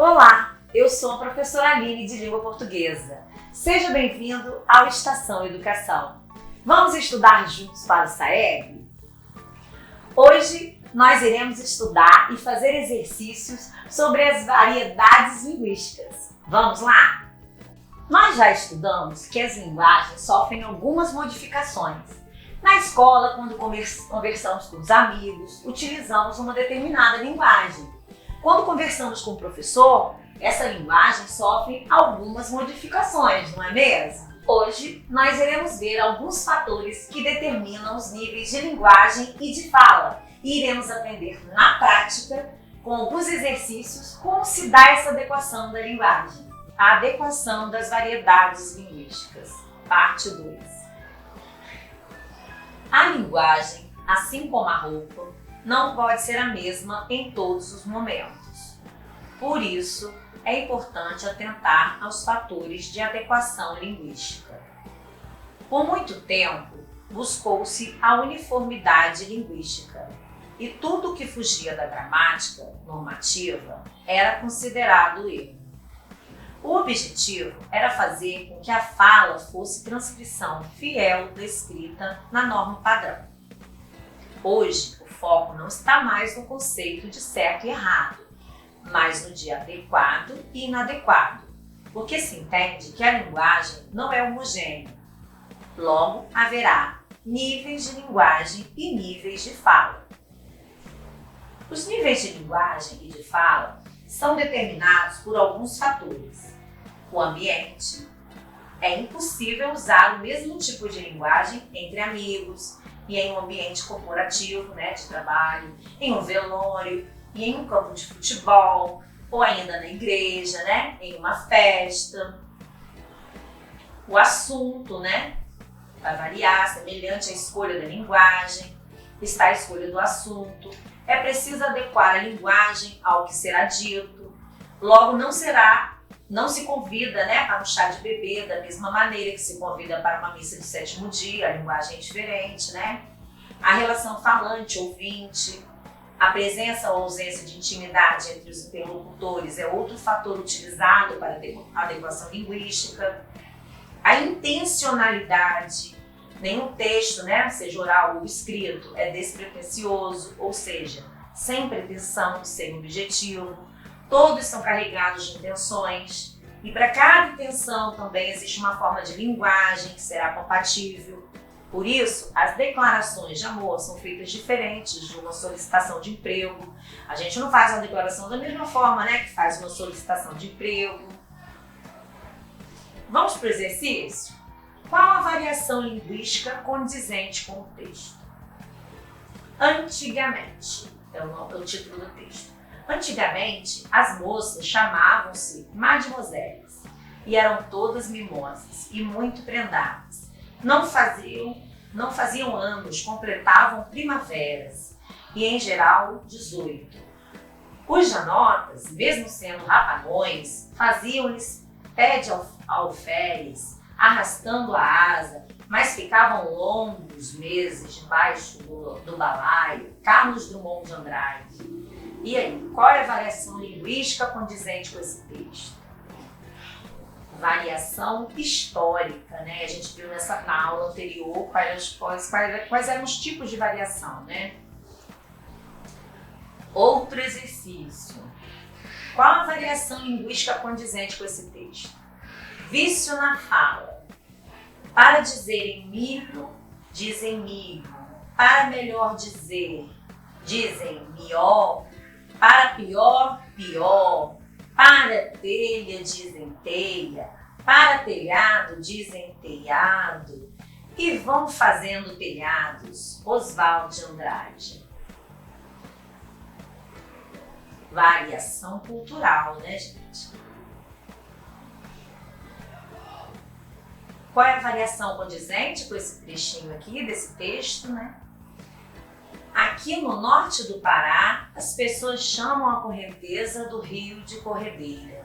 Olá, eu sou a professora Aline de Língua Portuguesa. Seja bem-vindo ao Estação Educação. Vamos estudar juntos para o SAEB? Hoje nós iremos estudar e fazer exercícios sobre as variedades linguísticas. Vamos lá? Nós já estudamos que as linguagens sofrem algumas modificações. Na escola, quando conversamos com os amigos, utilizamos uma determinada linguagem. Quando conversamos com o professor, essa linguagem sofre algumas modificações, não é mesmo? Hoje, nós iremos ver alguns fatores que determinam os níveis de linguagem e de fala e iremos aprender na prática, com alguns exercícios, como se dá essa adequação da linguagem. A adequação das variedades linguísticas, parte 2. A linguagem, assim como a roupa, não pode ser a mesma em todos os momentos. Por isso, é importante atentar aos fatores de adequação linguística. Por muito tempo, buscou-se a uniformidade linguística e tudo que fugia da gramática normativa era considerado erro. O objetivo era fazer com que a fala fosse transcrição fiel da escrita na norma padrão. Hoje, o foco não está mais no conceito de certo e errado, mas no de adequado e inadequado, porque se entende que a linguagem não é homogênea. Logo, haverá níveis de linguagem e níveis de fala. Os níveis de linguagem e de fala são determinados por alguns fatores. O ambiente. É impossível usar o mesmo tipo de linguagem entre amigos e em um ambiente corporativo, de trabalho, em um velório e em um campo de futebol, ou ainda na igreja, em uma festa. O assunto, vai variar, semelhante à escolha da linguagem, está a escolha do assunto. É preciso adequar a linguagem ao que será dito. Logo, não se convida para um chá de bebê da mesma maneira que se convida para uma missa de sétimo dia, a linguagem é diferente, A relação falante-ouvinte, a presença ou ausência de intimidade entre os interlocutores é outro fator utilizado para a adequação linguística. A intencionalidade, nenhum texto, seja oral ou escrito, é despretensioso, ou seja, sem pretensão, sem objetivo. Todos são carregados de intenções e para cada intenção também existe uma forma de linguagem que será compatível. Por isso, as declarações de amor são feitas diferentes de uma solicitação de emprego. A gente não faz uma declaração da mesma forma que faz uma solicitação de emprego. Vamos para o exercício? Qual a variação linguística condizente com o texto? Antigamente, é o título do texto. Antigamente, as moças chamavam-se mademoiselles e eram todas mimosas e muito prendadas. Não faziam anos, completavam primaveras e, em geral, 18. Os janotas, mesmo sendo rapagões, faziam-lhes pé de alferes, arrastando a asa, mas ficavam longos meses debaixo do balaio. Carlos Drummond de Andrade. E aí, qual é a variação linguística condizente com esse texto? Variação histórica, A gente viu na aula anterior quais eram os tipos de variação, Outro exercício. Qual a variação linguística condizente com esse texto? Vício na fala. Para dizerem milho, dizem milho. Para melhor dizer, dizem mió. Para pior, pior. Para telha, dizem telha. Para telhado, dizem telhado. E vão fazendo telhados. Oswald de Andrade. Variação cultural, gente? Qual é a variação condizente com esse trechinho aqui, desse texto, Aqui no norte do Pará, as pessoas chamam a correnteza do rio de corredeira.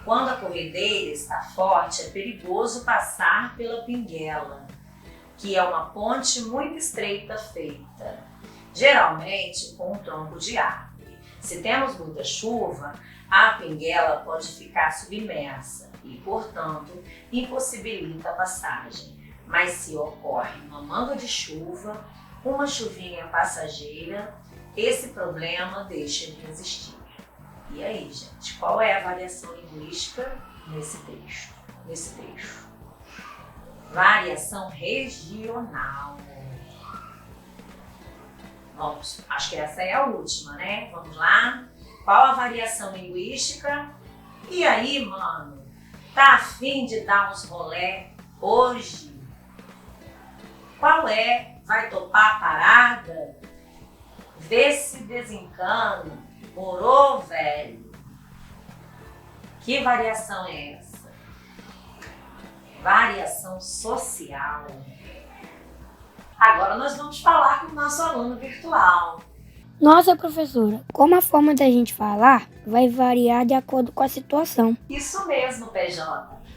Quando a corredeira está forte, é perigoso passar pela pinguela, que é uma ponte muito estreita feita, geralmente com um tronco de árvore. Se temos muita chuva, a pinguela pode ficar submersa e, portanto, impossibilita a passagem. Mas se ocorre uma manga de chuva, uma chuvinha passageira, esse problema deixa de existir. E aí, gente, qual é a variação linguística nesse trecho? Variação regional. Vamos, acho que essa é a última, né? Vamos lá. Qual a variação linguística? E aí, mano, tá afim de dar uns rolé hoje? Qual é? Vai topar a parada? Vê se desencana. Morou, velho? Que variação é essa? Variação social. Agora nós vamos falar com o nosso aluno virtual. Nossa, professora, como a forma da gente falar vai variar de acordo com a situação. Isso mesmo, PJ.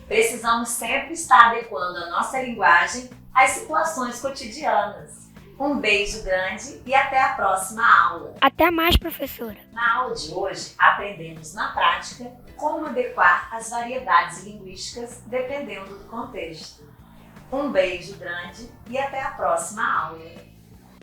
Precisamos sempre estar adequando a nossa linguagem às situações cotidianas. Um beijo grande e até a próxima aula. Até mais, professora. Na aula de hoje, aprendemos na prática como adequar as variedades linguísticas dependendo do contexto. Um beijo grande e até a próxima aula.